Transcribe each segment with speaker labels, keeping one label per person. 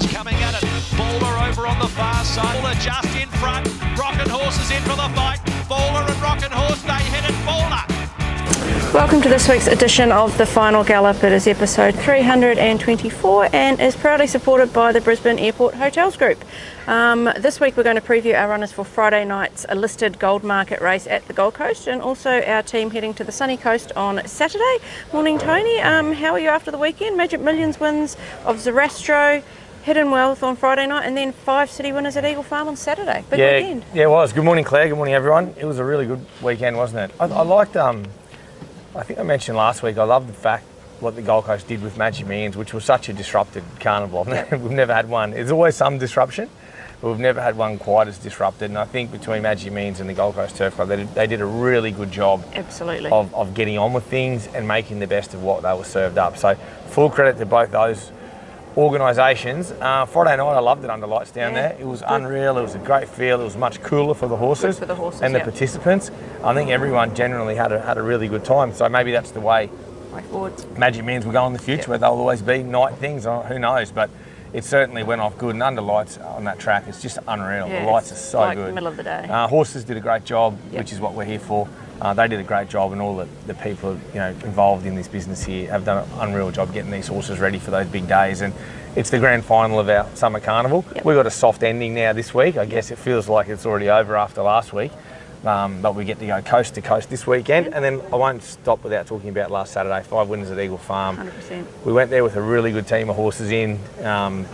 Speaker 1: Horses coming at it. Bowler over on the far side. Bowler just in front. Rockin' Horse is in for the fight. Bowler and Rockin' Horse, they hit it. Bowler.
Speaker 2: Welcome to this week's edition of the Final Gallop. It is episode 324 and is proudly supported by the Brisbane Airport Hotels Group. This week we're going to preview our runners for Friday night's Listed Goldmarket race at the Gold Coast, and also our team heading to the sunny coast on Saturday. Morning, Tony. How are you after the weekend? Magic Millions wins of Zerastro, Hidden Wealth on Friday night, and then 5 city winners at Eagle Farm on Saturday. Big weekend.
Speaker 3: Yeah, it was. Good morning, Claire. Good morning, everyone. It was a really good weekend, wasn't it? I liked, I think I mentioned last week, I love the fact what the Gold Coast did with Magic Millions, which was such a disrupted carnival. We've never had one. There's always some disruption, but we've never had one quite as disrupted. And I think between Magic Millions and the Gold Coast Turf Club, they did a really good job of getting on with things and making the best of what they were served up. So full credit to both those organisations. Friday night, I loved it under lights down there. It was unreal. It was a great feel. It was much cooler for the horses,
Speaker 2: the
Speaker 3: and the participants. I think everyone generally had a really good time. So maybe that's the way
Speaker 2: forwards.
Speaker 3: Magic Millions will go in the future, where they'll always be night things. Who knows? But it certainly went off good. And under lights on that track, it's just unreal.
Speaker 2: Yeah,
Speaker 3: the lights are so
Speaker 2: like
Speaker 3: good.
Speaker 2: The middle of the day.
Speaker 3: Horses did a great job, which is what we're here for. They did a great job, and all the people involved in this business here have done an unreal job getting these horses ready for those big days. And it's the grand final of our summer carnival. We've got a soft ending now this week. I guess it feels like it's already over after last week. But we get to go coast to coast this weekend. And then I won't stop without talking about last Saturday, 5 winners at Eagle Farm.
Speaker 2: 100%.
Speaker 3: We went there with a really good team of horses in, and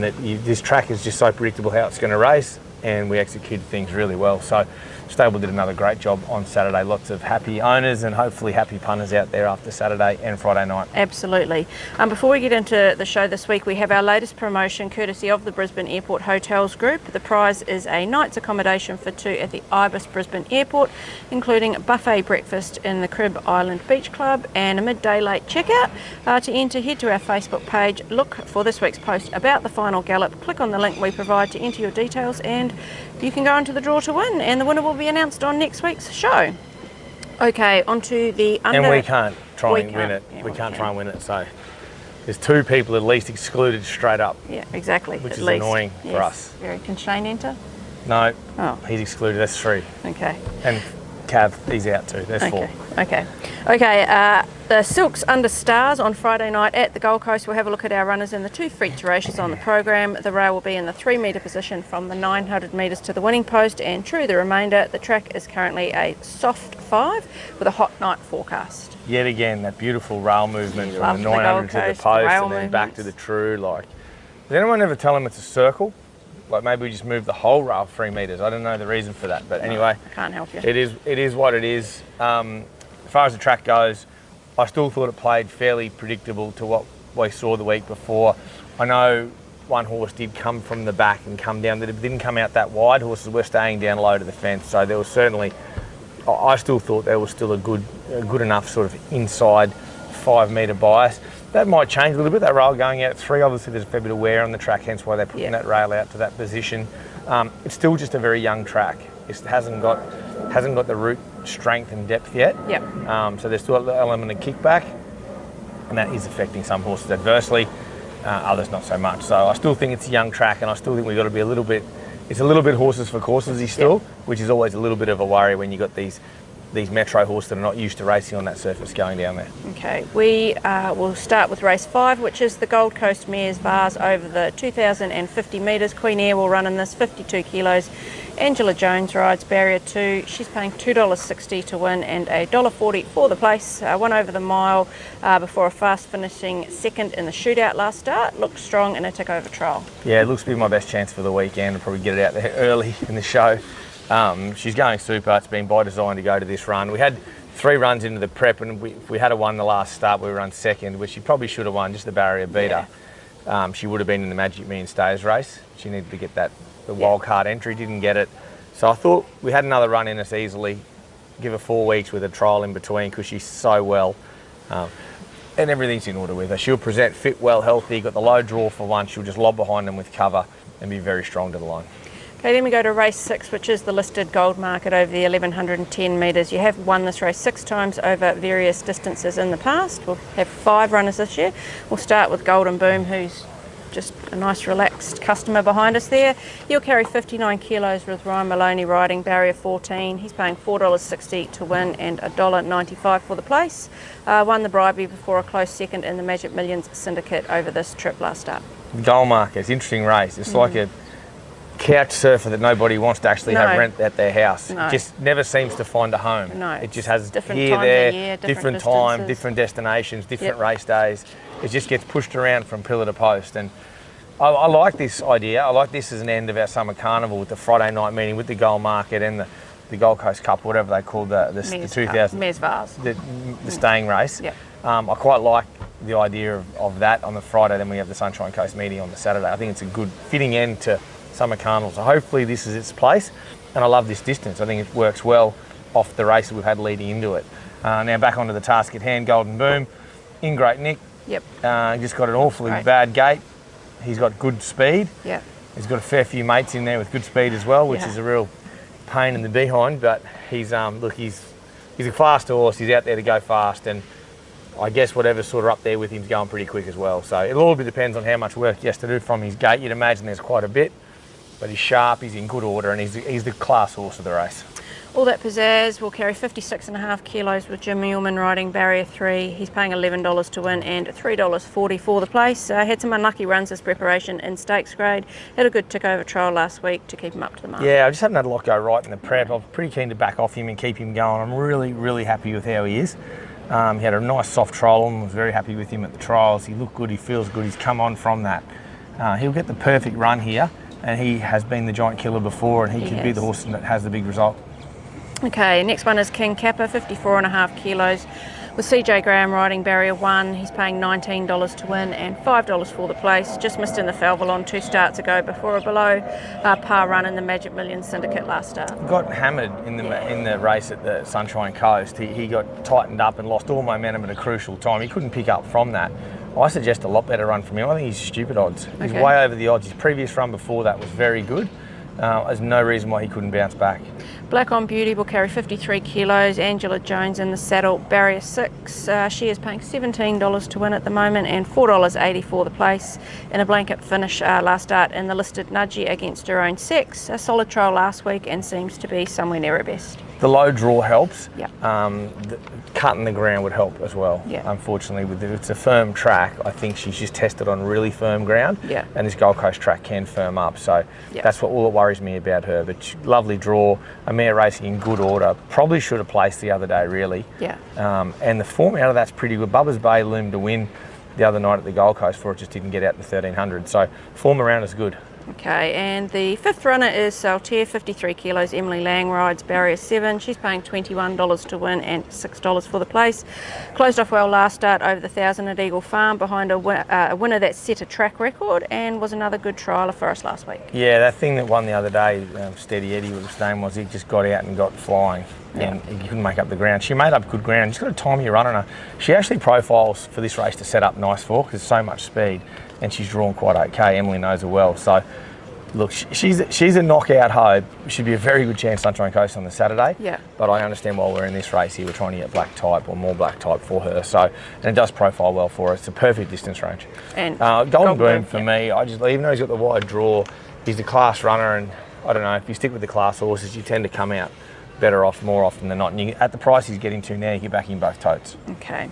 Speaker 3: this track is just so predictable how it's going to race, and we executed things really well. So Stable did another great job on Saturday. Lots of happy owners and hopefully happy punters out there after Saturday and Friday night.
Speaker 2: Absolutely. Before we get into the show this week, we have our latest promotion courtesy of the Brisbane Airport Hotels Group. The prize is a night's accommodation for 2 at the Ibis Brisbane Airport, including buffet breakfast in the Crib Island Beach Club and a midday late checkout. To enter, head to our Facebook page, look for this week's post about the Final Gallop, click on the link we provide to enter your details, and you can go into the draw to win, and the winner will be announced on next week's show. Okay, on to the under...
Speaker 3: And we can't try and win it.
Speaker 2: Yeah,
Speaker 3: we can't try and win it, so there's 2 people at least excluded straight up.
Speaker 2: Yeah, exactly.
Speaker 3: Which
Speaker 2: at
Speaker 3: is
Speaker 2: least.
Speaker 3: annoying for us.
Speaker 2: Very. Can Shane enter?
Speaker 3: No,
Speaker 2: he's
Speaker 3: excluded. That's 3.
Speaker 2: Okay.
Speaker 3: And Cav, he's out too. There's 4.
Speaker 2: Okay. The Silks Under Stars on Friday night at the Gold Coast. We'll have a look at our runners in the 2 feature races on the program. The rail will be in the 3 metre position from the 900 metres to the winning post, and true the remainder. The track is currently a soft 5 with a hot night forecast.
Speaker 3: Yet again, that beautiful rail movement
Speaker 2: Love
Speaker 3: from the 900 to the post and then back to the true. Like, does anyone ever tell them it's a circle? Like maybe we just move the whole rail 3 metres. I don't know the reason for that, but anyway,
Speaker 2: can't help you.
Speaker 3: It is what it is. As far as the track goes, I still thought it played fairly predictable to what we saw the week before. I know one horse did come from the back and come down, that it didn't come out that wide. Horses were staying down low to the fence, so there was certainly, I still thought there was still a good enough sort of inside 5 metre bias. That might change a little bit, that rail going out 3. Obviously there's a fair bit of wear on the track, hence why they're putting that rail out to that position. It's still just a very young track. It hasn't got the root strength and depth yet. So there's still an element of kickback, and that is affecting some horses adversely, others not so much. So I still think it's a young track, and I still think we've got to be a little bit horses for courses still, which is always a little bit of a worry when you've got these metro horses that are not used to racing on that surface going down there.
Speaker 2: Okay, we will start with race 5, which is the Gold Coast Mares Vase over the 2,050 metres. Queen Air will run in this, 52 kilos. Angela Jones rides barrier 2. She's paying $2.60 to win and $1.40 for the place. Won over the mile before a fast finishing second in the shootout last start. Looked strong in a tick over trial. Yeah,
Speaker 3: it looks to be my best chance for the weekend. I'll probably get it out there early in the show. She's going super. It's been by design to go to this run. We had 3 runs into the prep, and if we had won the last start, we were run second, which she probably should have won, just the barrier beater. She would have been in the Magic Million Stays race. She needed to get the wild card entry, didn't get it. So I thought we had another run in us easily, give her 4 weeks with a trial in between because she's so well. And everything's in order with her. She'll present fit, well, healthy, got the low draw for one. She'll just lob behind them with cover and be very strong to the line.
Speaker 2: Okay, then we go to race 6, which is the Listed Goldmarket over the 1,110 metres. You have won this race 6 times over various distances in the past. We'll have 5 runners this year. We'll start with Golden Boom, who's just a nice relaxed customer behind us there. He'll carry 59 kilos with Ryan Maloney riding barrier 14. He's paying $4.60 to win and $1.95 for the place. Won the Bribey before a close second in the Magic Millions Syndicate over this trip last start.
Speaker 3: Goldmarket, it's an interesting race. It's like a couch surfer that nobody wants to actually have rent at their house.
Speaker 2: No.
Speaker 3: It just never seems to find a home.
Speaker 2: No.
Speaker 3: It just has
Speaker 2: Different
Speaker 3: here,
Speaker 2: times
Speaker 3: there,
Speaker 2: of year,
Speaker 3: different
Speaker 2: distances.
Speaker 3: time, different destinations, different race days. It just gets pushed around from pillar to post. And I like this idea. I like this as an end of our summer carnival with the Friday night meeting with the Goldmarket and the Gold Coast Cup, whatever they call the 2000 the staying race.
Speaker 2: Yep.
Speaker 3: I quite like the idea of that on the Friday. Then we have the Sunshine Coast meeting on the Saturday. I think it's a good fitting end to summer carnival. So hopefully this is its place, and I love this distance. I think it works well off the races we've had leading into it. Now back onto the task at hand. Golden Boom in great nick.
Speaker 2: Yep.
Speaker 3: Just got an awfully bad gate. He's got good speed.
Speaker 2: Yep.
Speaker 3: He's got a fair few mates in there with good speed as well, which is a real pain in the behind. But he's he's a fast horse. He's out there to go fast, and I guess whatever's sort of up there with him's going pretty quick as well. So it all depends on how much work he has to do from his gate. You'd imagine there's quite a bit. But he's sharp, he's in good order, and he's the class horse of the race.
Speaker 2: All That Pizzazz will carry 56.5 kilos with Jim Muleman riding barrier 3. He's paying $11 to win and $3.40 for the place. Had some unlucky runs this preparation in stakes grade. Had a good tick over trial last week to keep him up to the mark.
Speaker 3: Yeah, I just haven't had a lot go right in the prep. I'm pretty keen to back off him and keep him going. I'm really, really happy with how he is. He had a nice soft trial and was very happy with him at the trials. He looked good, he feels good, he's come on from that. He'll get the perfect run here. And he has been the giant killer before, and he could be the horse that has the big result.
Speaker 2: Okay, next one is King Kappa, 54.5 kilos with CJ Graham riding barrier 1. He's paying $19 to win and $5 for the place. Just missed in the Falvalon 2 starts ago before a below par run in the Magic Millions Syndicate last start.
Speaker 3: Got hammered in the race at the Sunshine Coast. He got tightened up and lost all momentum at a crucial time. He couldn't pick up from that. I suggest a lot better run from him. I think he's stupid odds. He's way over the odds. His previous run before that was very good. There's no reason why he couldn't bounce back.
Speaker 2: Black on Beauty will carry 53 kilos. Angela Jones in the saddle, barrier 6. She is paying $17 to win at the moment and $4.80 for the place. In a blanket finish last start in the Listed Nudgy against her own sex. A solid trial last week and seems to be somewhere near her best.
Speaker 3: The low draw helps.
Speaker 2: Yep.
Speaker 3: Cutting the ground would help as well.
Speaker 2: Yep.
Speaker 3: Unfortunately, it's a firm track. I think she's just tested on really firm ground.
Speaker 2: Yep.
Speaker 3: And this Gold Coast track can firm up. So that's all that worries me about her. But lovely draw, a mare racing in good order. Probably should have placed the other day, really.
Speaker 2: Yeah.
Speaker 3: And the form out of that's pretty good. Bubba's Bay loomed to win the other night at the Gold Coast for it, just didn't get out the 1300. So form around is good.
Speaker 2: Okay, and the fifth runner is Saltaire, 53 kilos. Emily Lang rides barrier 7. She's paying $21 to win and $6 for the place. Closed off well last start over the 1,000 at Eagle Farm behind a winner that set a track record and was another good trialer for us last week.
Speaker 3: Yeah, that thing that won the other day, Steady Eddie, what his name was, he just got out and got flying. And he couldn't make up the ground. She made up good ground. She's got a time you're running her. She actually profiles for this race to set up nice for because there's so much speed and she's drawn quite okay. Emily knows her well. So, look, she's a knockout hoe. Should be a very good chance Sunshine Coast on the Saturday. Yeah. But I understand while we're in this race here, we're trying to get black type or more black type for her. So, and it does profile well for her. It's a perfect distance range. And Golden Boom for me, even though he's got the wide draw, he's the class runner, and I don't know, if you stick with the class horses, you tend to come out better off more often than not. And at the price he's getting to now, you can back him both totes.
Speaker 2: Okay.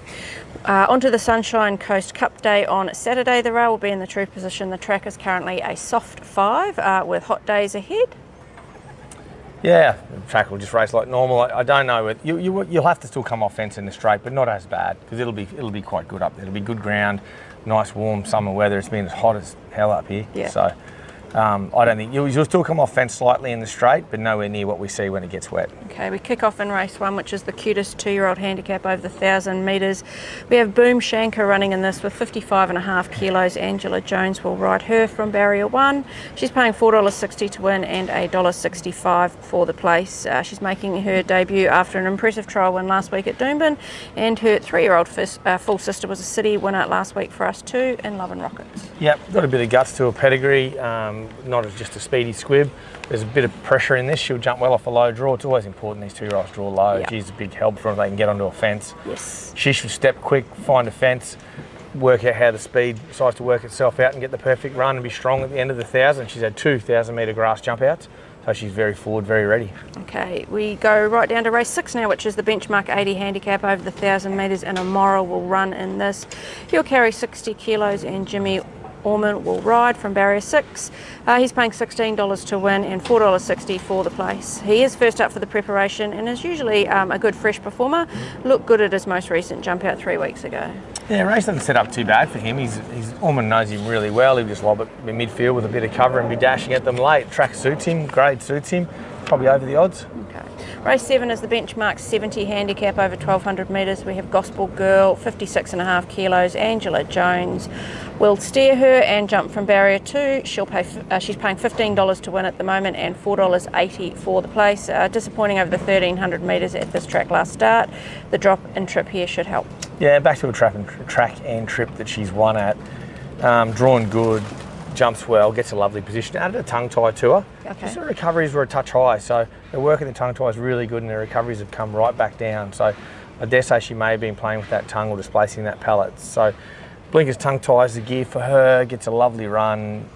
Speaker 2: Onto the Sunshine Coast Cup Day on Saturday. The rail will be in the true position. The track is currently a soft 5 with hot days ahead.
Speaker 3: Yeah, the track will just race like normal. I don't know. You'll have to still come off fence in the straight, but not as bad because it'll be quite good up there. It'll be good ground, nice warm summer weather. It's been as hot as hell up here. Yeah. So I don't think you'll still come off fence slightly in the straight, but nowhere near what we see when it gets wet.
Speaker 2: Okay, we kick off in race 1, which is the cutest 2-year-old handicap over the 1,000 metres. We have Boom Shanker running in this with 55.5 kilos. Angela Jones will ride her from barrier 1. She's paying $4.60 to win and $1.65 for the place. She's making her debut after an impressive trial win last week at Doomben, and her 3-year-old full sister was a city winner last week for us too in Love and Rockets.
Speaker 3: Yep, got a bit of guts to her pedigree. Not as just a speedy squib. There's a bit of pressure in this. She'll jump well off a low draw. It's always important these 2-year-olds draw low. Yep. She's a big help for them if they can get onto a fence.
Speaker 2: Yes.
Speaker 3: She should step quick, find a fence. work out how the speed decides to work itself out and get the perfect run and be strong at the end of the 1,000. She's had 2 1,000-metre grass jump outs, so she's very forward, very ready.
Speaker 2: Okay, we go right down to race 6 now, which is the benchmark 80 handicap over the 1,000 metres, and Amora will run in this. He'll carry 60 kilos and Jimmy Orman will ride from barrier 6. He's paying $16 to win and $4.60 for the place. He is first up for the preparation and is usually a good fresh performer. Looked good at his most recent jump out 3 weeks ago.
Speaker 3: Yeah, race doesn't set up too bad for him. Orman knows him really well. He'll just lob it in midfield with a bit of cover and be dashing at them late. Track suits him, grade suits him, probably over the odds.
Speaker 2: Okay. Race 7 is the benchmark 70 handicap over 1,200 metres. We have Gospel Girl, 56.5 kilos. Angela Jones will steer her and jump from barrier 2. She's paying $15 to win at the moment and $4.80 for the place. Disappointing over the 1,300 metres at this track last start. The drop in trip here should help.
Speaker 3: Yeah, back to a track and trip that she's won at. Drawn good, jumps well, gets a lovely position. Added a tongue tie to her.
Speaker 2: Okay.
Speaker 3: Just her recoveries were a touch high, so the work in the tongue tie is really good and her recoveries have come right back down. So I dare say she may have been playing with that tongue or displacing that pallet. So Blinker's tongue tie is the gear for her, gets a lovely run.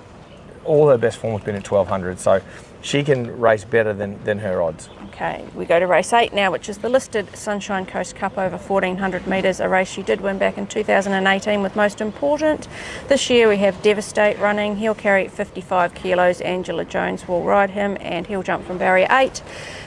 Speaker 3: All her best form has been at 1,200, so she can race better than her odds.
Speaker 2: Okay, we go to race 8 now, which is the listed Sunshine Coast Cup over 1,400 metres, a race she did win back in 2018 with Most Important. This year we have Devastate running. He'll carry 55 kilos. Angela Jones will ride him and he'll jump from barrier 8.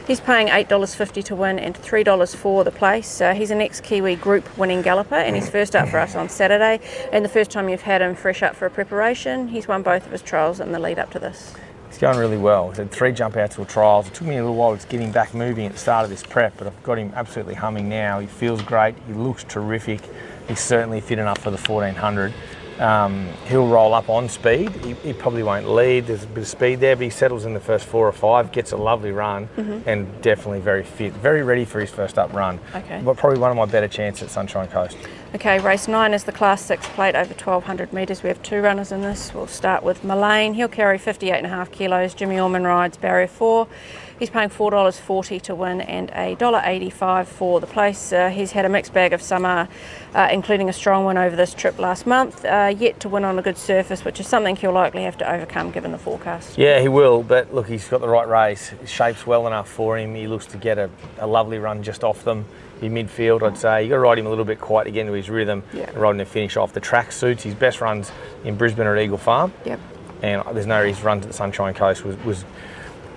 Speaker 2: He's paying $8.50 to win and $3 for the place. He's an ex-Kiwi group winning galloper and he's first up for us on Saturday. And the first time you've had him fresh up for a preparation. He's won both of his trials in the lead up to this.
Speaker 3: It's going really well. He's had 3 jump outs or trials. It took me a little while to get him back moving at the start of this prep, but I've got him absolutely humming now. He feels great. He looks terrific. He's certainly fit enough for the 1,400. He'll roll up on speed. He probably won't lead. There's a bit of speed there, but he settles in the first 4 or 5, gets a lovely run, and definitely very fit, very ready for his first up run.
Speaker 2: Okay.
Speaker 3: But probably one of my better chances at Sunshine Coast.
Speaker 2: Okay, race 9 is the Class 6 plate over 1,200 metres. We have 2 runners in this. We'll start with Mullane. He'll carry 58.5 kilos. Jimmy Orman rides barrier 4. He's paying $4.40 to win and $1.85 for the place. He's had a mixed bag of summer, including a strong win over this trip last month, yet to win on a good surface, which is something he'll likely have to overcome given the forecast.
Speaker 3: Yeah, he will, but look, he's got the right race. His shape's well enough for him. He looks to get a lovely run just off them. In midfield, I'd say. You've got to ride him a little bit quiet to get into his rhythm, and ride him to finish off. The track suits. His best runs in Brisbane or at Eagle Farm.
Speaker 2: Yep.
Speaker 3: And there's no his runs at the Sunshine Coast was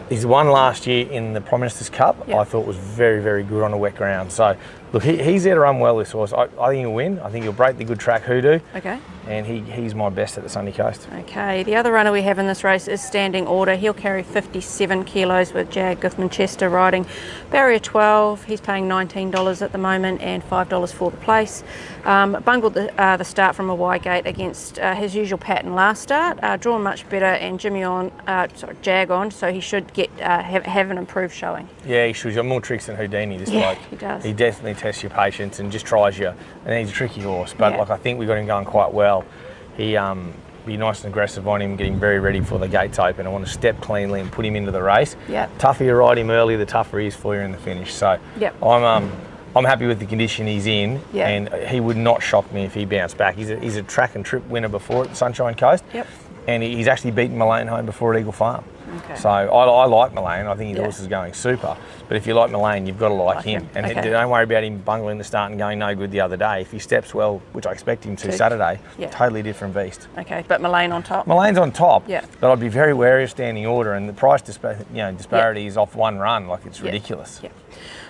Speaker 3: his one last year in the Prime Minister's Cup.
Speaker 2: Yep.
Speaker 3: I thought was very, very good on a wet ground. So look, he's there to run well, this horse. I think he'll win. I think he'll break the good track hoodoo.
Speaker 2: Okay.
Speaker 3: And he's my best at the Sunny Coast.
Speaker 2: Okay, the other runner we have in this race is Standing Order. He'll carry 57 kilos with Jag Guthmanchester riding barrier 12. He's paying $19 at the moment and $5 for the place. Bungled the start from a wide gate against his usual pattern last start. Drawn much better and Jag on, so he should get have an improved showing.
Speaker 3: Yeah, he should. He's got more tricks than Houdini, this bloke.
Speaker 2: He does.
Speaker 3: He definitely tests your patience and just tries you. And he's a tricky horse, but like I think we got him going quite well. He be nice and aggressive on him, getting very ready for the gates open. I want to step cleanly and put him into the race.
Speaker 2: Yep.
Speaker 3: Tougher you ride him early, the tougher he is for you in the finish. So
Speaker 2: yep.
Speaker 3: I'm happy with the condition he's in, and he would not shock me if he bounced back. He's a track and trip winner before at the Sunshine Coast.
Speaker 2: Yep.
Speaker 3: And he's actually beaten Mullane home before at Eagle Farm.
Speaker 2: Okay.
Speaker 3: So I like Mullane. I think his horse is going super. But if you like Mullane, you've got to like him. And don't worry about him bungling the start and going no good the other day. If he steps well, which I expect him to Saturday, totally different beast.
Speaker 2: Okay, but Mullane on top?
Speaker 3: Mullane's on top.
Speaker 2: Yeah.
Speaker 3: But I'd be very wary of Standing Order, and the price disparity is off one run. Like, it's ridiculous.
Speaker 2: Yeah.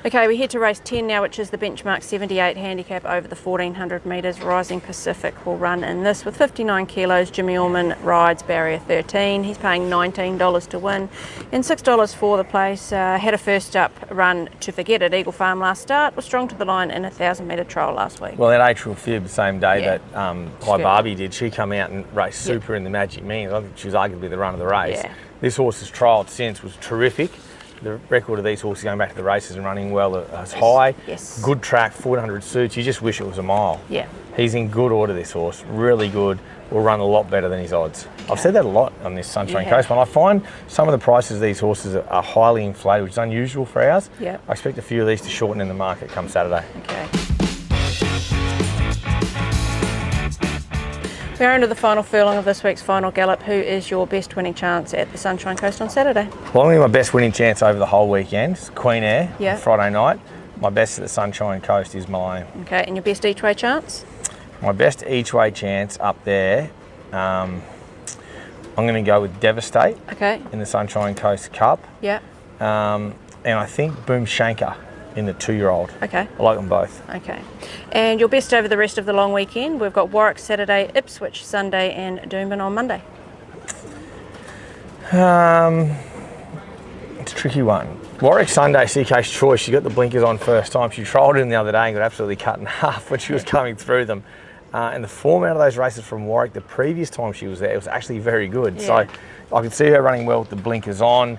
Speaker 2: Okay, we head to race 10 now, which is the benchmark 78 handicap over the 1,400 metres. Rising Pacific will run in this with 59 kilos. Jimmy Orman rides barrier 13. He's paying $19 to win and $6 for the place. Had a first up run to forget at Eagle Farm last start. Was strong to the line in a 1,000-metre trial last week.
Speaker 3: Well, that Atrial Fib the same day that High Barbie did, she come out and raced super in the Magic Millions. I think she was arguably the run of the race.
Speaker 2: Yeah.
Speaker 3: This horse's trialled since was terrific. The record of these horses going back to the races and running well is high.
Speaker 2: Yes.
Speaker 3: Good track, 400 suits. You just wish it was a mile.
Speaker 2: Yeah.
Speaker 3: He's in good order, this horse. Really good. Will run a lot better than his odds. I've said that a lot on this Sunshine Coast one. I find some of the prices of these horses are highly inflated, which is unusual for ours.
Speaker 2: Yeah.
Speaker 3: I expect a few of these to shorten in the market come Saturday.
Speaker 2: Okay. We are into the final furlong of this week's Final Gallop. Who is your best winning chance at the Sunshine Coast on Saturday?
Speaker 3: Well, I'm going to my best winning chance over the whole weekend. It's Queen Air,
Speaker 2: Yeah.
Speaker 3: Friday night. My best at the Sunshine Coast is Malone.
Speaker 2: Okay, and your best each way chance?
Speaker 3: My best each way chance up there, I'm going to go with Devastate
Speaker 2: Okay.
Speaker 3: in the Sunshine Coast Cup.
Speaker 2: Yeah.
Speaker 3: And I think Boom Shanker in the 2-year-old.
Speaker 2: Okay.
Speaker 3: I like them both.
Speaker 2: Okay. And your best over the rest of the long weekend? We've got Warwick Saturday, Ipswich Sunday, and Doomben on Monday.
Speaker 3: It's a tricky one. Warwick Sunday, CK's choice. She got the blinkers on first time. She trialled in the other day and got absolutely cut in half when she was coming through them. And the form out of those races from Warwick, the previous time she was there, it was actually very good.
Speaker 2: Yeah.
Speaker 3: So I could see her running well with the blinkers on.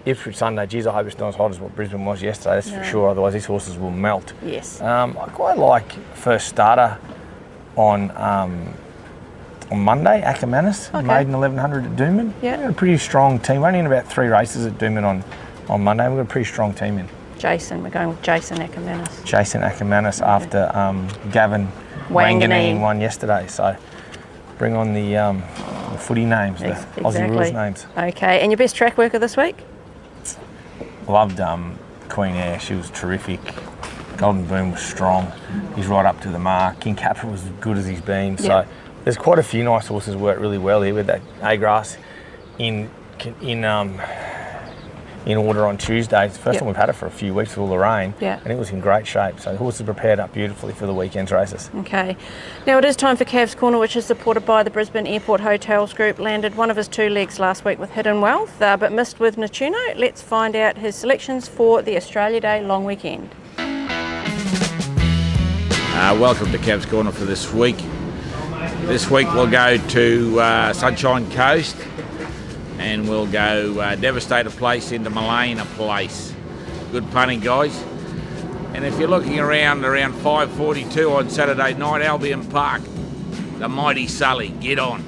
Speaker 3: Ipswich Sunday, geez, I hope it's not as hot as what Brisbane was yesterday, that's for sure, otherwise these horses will melt.
Speaker 2: Yes.
Speaker 3: I quite like first starter on Monday, Ackermanis,
Speaker 2: Okay.
Speaker 3: maiden 1100 at Doomben.
Speaker 2: Yeah.
Speaker 3: We've got a pretty strong team. We're only in about 3 races at Doomben on Monday. We've got a pretty strong team in.
Speaker 2: Jason, we're going with Jason Ackermanis.
Speaker 3: Jason Ackermanis after Gavin Wanganeen won yesterday. So bring on the footy names, the Aussie rules names.
Speaker 2: Okay, and your best track worker this week?
Speaker 3: Loved Queen Air. She was terrific. Golden Boom was strong. He's right up to the mark. King Capra was as good as he's been. So
Speaker 2: Yeah.
Speaker 3: there's quite a few nice horses worked really well here with that A-grass in order on Tuesday. It's the first time we've had it for a few weeks with all the rain, and it was in great shape. So the horses prepared up beautifully for the weekend's races.
Speaker 2: Okay. Now it is time for Cavs Corner, which is supported by the Brisbane Airport Hotels Group. Landed one of his 2 legs last week with Hidden Wealth, but missed with Natuno. Let's find out his selections for the Australia Day long weekend.
Speaker 4: Welcome to Cavs Corner for this week. This week we'll go to Sunshine Coast and we'll go Devastate Place into Malane Place. Good punting, guys. And if you're looking around 5:42 on Saturday night, Albion Park, the Mighty Sully, get on.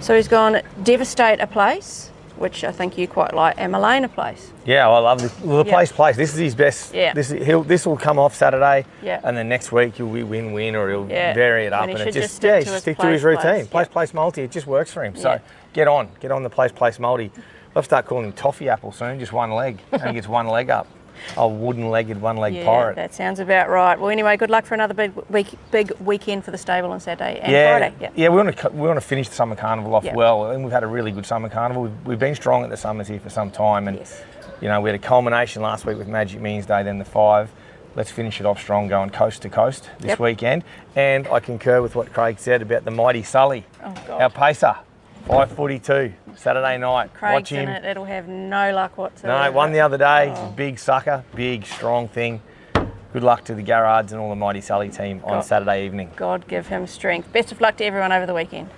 Speaker 2: So he's gone Devastate a Place, which I think you quite like, and Malane Place.
Speaker 3: Yeah, I love the place. This is his best.
Speaker 2: Yeah.
Speaker 3: This will come off Saturday,
Speaker 2: Yeah.
Speaker 3: and then next week he'll be win, or he'll
Speaker 2: Yeah.
Speaker 3: vary it up,
Speaker 2: And he
Speaker 3: and it
Speaker 2: should
Speaker 3: just
Speaker 2: just
Speaker 3: stick to his routine.
Speaker 2: Yeah.
Speaker 3: Place multi. It just works for him. So
Speaker 2: Yeah.
Speaker 3: get on the place multi. I'll start calling him Toffee Apple soon. Just one leg, and he gets one leg up. A wooden-legged, one-leg pirate.
Speaker 2: That sounds about right. Well, anyway, good luck for another big weekend for the stable on Saturday and Friday.
Speaker 3: Yeah, we want to finish the summer carnival off
Speaker 2: Yeah.
Speaker 3: well, and we've had a really good summer carnival. We've been strong at the summers here for some time, and you know we had a culmination last week with Magic Millions Day, then the 5. Let's finish it off strong, going coast to coast this weekend. And I concur with what Craig said about the Mighty Sully, our pacer, 5:42 Saturday night.
Speaker 2: Craig's
Speaker 3: Watch him.
Speaker 2: in it. It'll have no luck whatsoever.
Speaker 3: No, won the other day. He's a big sucker, big, strong thing. Good luck to the Garrards and all the Mighty Sully team on Saturday evening.
Speaker 2: God give him strength. Best of luck to everyone over the weekend.